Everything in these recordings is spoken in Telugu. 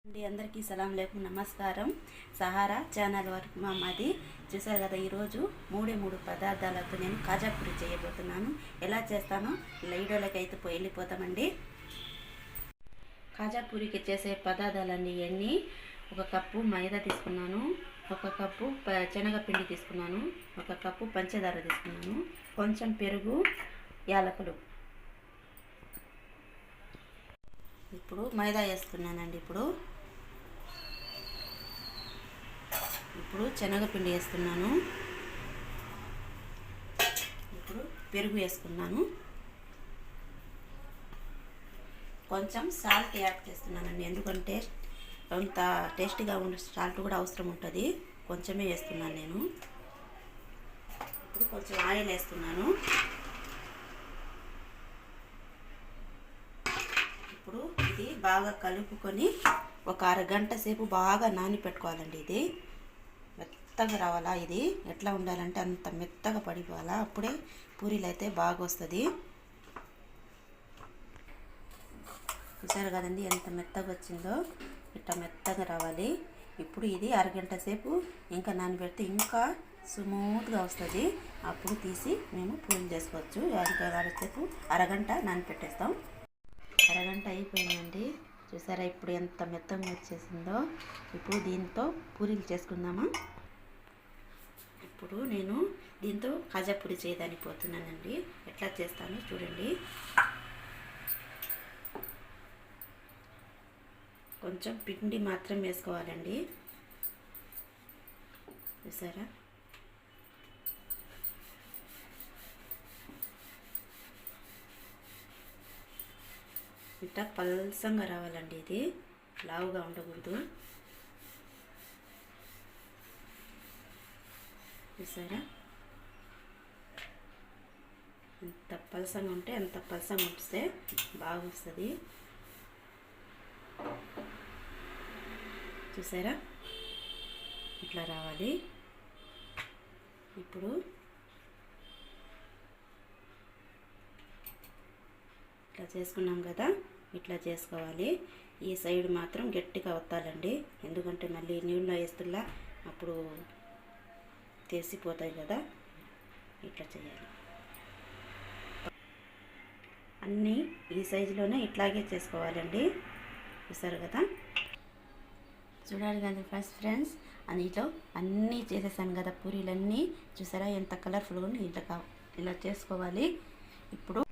అందరికీ సలాం లేకుం నమస్కారం. సహారా ఛానల్ వరకు మాది చూసారు కదా. ఈరోజు మూడు పదార్థాలతో నేను కాజా పూరి చేయబోతున్నాను. ఎలా చేస్తానో వీడియోలోకి అయితే వెళ్ళిపోతామండి. కాజా పూరికి చేసే పదార్థాలన్నీ ఇవన్నీ: ఒక కప్పు మైదా తీసుకున్నాను, ఒక కప్పు శనగపిండి తీసుకున్నాను, ఒక కప్పు పంచదార తీసుకున్నాను, కొంచెం పెరుగు, యాలకులు. ఇప్పుడు మైదా వేస్తున్నానండి. ఇప్పుడు శనగపిండి వేస్తున్నాను. ఇప్పుడు పెరుగు వేసుకున్నాను. కొంచెం సాల్ట్ యాడ్ చేస్తున్నానండి, ఎందుకంటే అంత టేస్టీగా ఉండే సాల్ట్ కూడా అవసరం ఉంటుంది. కొంచెమే వేస్తున్నాను నేను. ఇప్పుడు కొంచెం ఆయిల్ వేస్తున్నాను. ఇప్పుడు ఇది బాగా కలుపుకొని ఒక అరగంట సేపు బాగా నాని పెట్టుకోవాలండి. ఇది మెత్తగా రావాలా. ఇది ఎట్లా ఉండాలంటే అంత మెత్తగా పడిపోవాలా, అప్పుడే పూరీలు అయితే బాగా వస్తుంది. చూసారు కదండి ఎంత మెత్తగా వచ్చిందో. ఇట్లా మెత్తగా రావాలి. ఇప్పుడు ఇది అరగంట సేపు ఇంకా నానబెడితే ఇంకా స్మూత్గా వస్తుంది. అప్పుడు తీసి మేము పూరీలు చేసుకోవచ్చు. అరగంట నానబెట్టేస్తాం. అరగంట అయిపోయిందండి. చూసారా ఇప్పుడు ఎంత మెత్తగా వచ్చేసిందో. ఇప్పుడు దీంతో పూరీలు చేసుకుందామా. ఇప్పుడు నేను దీంతో కాజా పూరి చేయడానికి పోతున్నానండి. ఎట్లా చేస్తానో చూడండి. కొంచెం పిండి మాత్రం వేసుకోవాలండి. చూసారా ఇట్లా పల్సంగా రావాలండి. ఇది లావుగా ఉండకూడదు. చూసారా ఎంత పలసంగా ఉంటే అంత పలసంగా ఉంటే బాగా వస్తుంది. చూసారా ఇట్లా రావాలి. ఇప్పుడు ఇట్లా చేసుకున్నాం కదా, ఇట్లా చేసుకోవాలి. ఈ సైడ్ మాత్రం గట్టిగా వత్తాలండి, ఎందుకంటే మళ్ళీ నీళ్ళలో వేస్తున్నా అప్పుడు తెసిపోతాయి కదా. ఇట్లా చేయాలి. అన్నీ ఈ సైజులోనే ఇట్లాగే చేసుకోవాలండి. చూసారు కదా. చూడాలి కదా ఫ్రెండ్స్, అందులో అన్నీ చేసేసాను కదా పూరీలన్నీ. చూసారా ఎంత కలర్ఫుల్గా ఉంది. ఇలా చేసుకోవాలి. ఇప్పుడు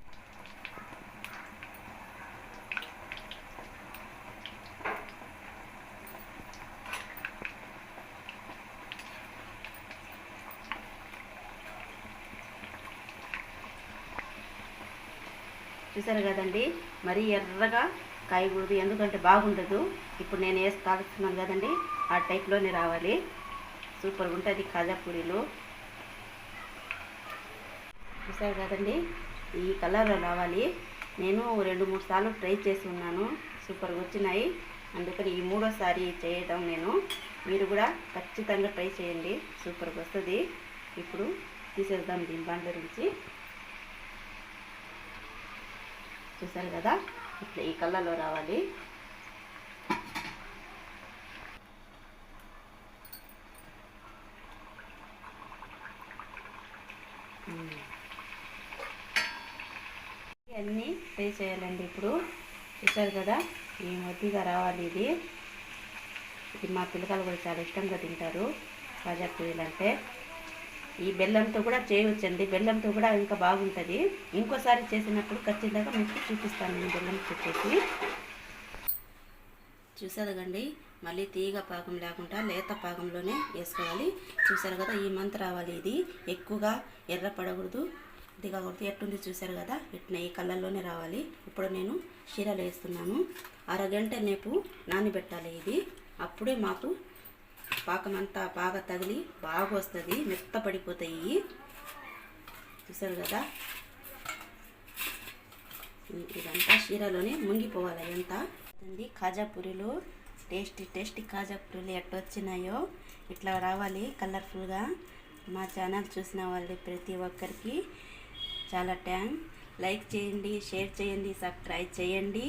చూసారు కదండి, మరీ ఎర్రగా కాయకూడదు, ఎందుకంటే బాగుండదు. ఇప్పుడు నేను వేసి కాలుస్తున్నాను కదండి, ఆ టైప్లోనే రావాలి. సూపర్గా ఉంటుంది కాజా పూరీలు. చూసారు కదండి ఈ కలర్లో రావాలి. నేను 2-3 సార్లు ట్రై చేసి ఉన్నాను, సూపర్గా వచ్చినాయి. అందుకని ఈ 3వ సారి చేయడం నేను. మీరు కూడా ఖచ్చితంగా ట్రై చేయండి, సూపర్గా వస్తుంది. ఇప్పుడు తీసేద్దాం దీని బండ్ల నుంచి. చూసారు కదా ఇట్లా ఈ కలర్లో రావాలి. అన్నీ ఫ్రై చేయాలండి. ఇప్పుడు చూసారు కదా ఈ మొద్దిగా రావాలి. ఇది మా పిల్లకాయలు కూడా చాలా ఇష్టంగా తింటారు కాజా పూరీలు అంటే. ఈ బెల్లంతో కూడా చేయవచ్చండి, బెల్లంతో కూడా ఇంకా బాగుంటుంది. ఇంకోసారి చేసినప్పుడు ఖచ్చితంగా మీకు చూపిస్తాను నేను బెల్లం పెట్టేసి. చూసారు కండి మళ్ళీ తీగ పాకం లేకుండా లేత పాకంలోనే వేసుకోవాలి. చూసారు కదా ఈ మంత్ రావాలి. ఇది ఎక్కువగా ఎర్ర పడకూడదు, దిగకూడదు. ఎట్టుంది చూసారు కదా, ఇట్లా ఈ కలర్లోనే రావాలి. ఇప్పుడు నేను షీరాలు వేస్తున్నాను. అరగంట నేపు నానబెట్టాలి ఇది. అప్పుడే మాకు పాకం అంతా బాగా తగిలి బాగా వస్తుంది, మెత్త పడిపోతాయి. చూసారు కదా ఇదంతా షీరాలోనే మునిగిపోవాలి. అంతా కాజా పూరీలు టేస్టీ కాజా పూరీలు ఎట్టొచ్చినాయో ఇట్లా రావాలి కలర్ఫుల్గా. మా ఛానల్ చూసిన వాళ్ళు ప్రతి ఒక్కరికి చాలా థ్యాంక్స్. లైక్ చేయండి, షేర్ చేయండి, సబ్స్క్రైబ్ చేయండి.